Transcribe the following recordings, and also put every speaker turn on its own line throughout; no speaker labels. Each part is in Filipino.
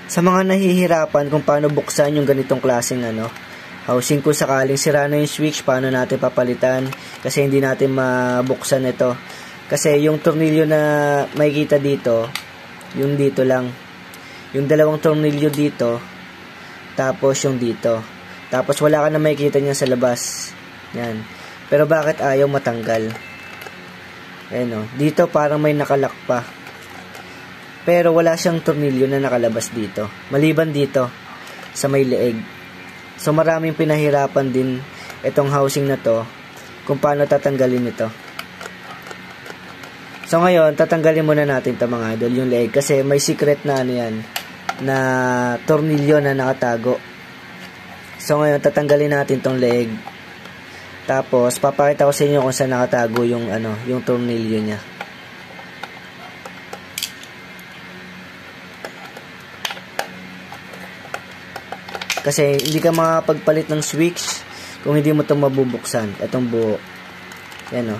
Sa mga nahihirapan kung paano buksan yung ganitong klaseng housing, kung sakaling sira na yung switch, paano natin papalitan kasi hindi natin mabuksan ito. Kasi yung tornilyo na makikita dito, yung dito lang. Yung dalawang tornilyo dito, tapos yung dito. Tapos wala ka na makikita niyan sa labas. Yan. Pero bakit ayaw matanggal? Ayan o. Dito parang may nakalak pa. Pero wala siyang tornilyo na nakalabas dito. Maliban dito, sa may leeg. So maraming pinahirapan din itong housing na to kung paano tatanggalin ito. So ngayon, tatanggalin muna natin ito mga idol, yung leeg. Kasi may secret na yan, na tornilyo na nakatago. So ngayon, tatanggalin natin tong leeg. Tapos, papakita ko sa inyo kung saan nakatago yung, yung tornilyo niya. Kasi hindi ka makapagpalit ng switch kung hindi mo ito mabubuksan. Itong buo. Yan o.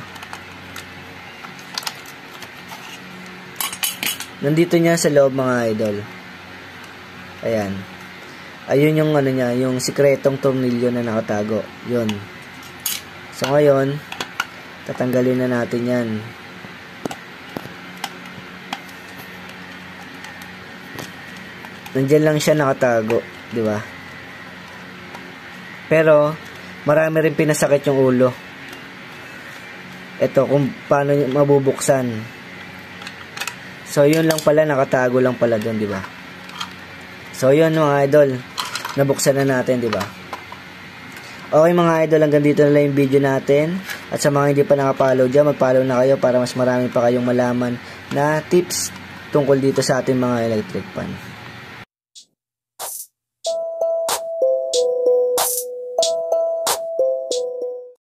Nandito niya sa loob mga idol. Ayan. Ayun yung niya, yung sikretong tornilyo na nakatago. Yun. So ngayon, tatanggalin na natin yan. Nandiyan lang siya nakatago, di ba? Pero marami rin pinasakit yung ulo. Ito kung paano mabubuksan. So yun lang pala, nakatago lang pala doon, di ba? So yun mga idol, nabuksan na natin, di ba? Okay mga idol, hanggang dito na lang yung video natin. At sa mga hindi pa nakapollow dyan, mag-follow na kayo para mas marami pa kayong malaman na tips tungkol dito sa ating mga electric fan.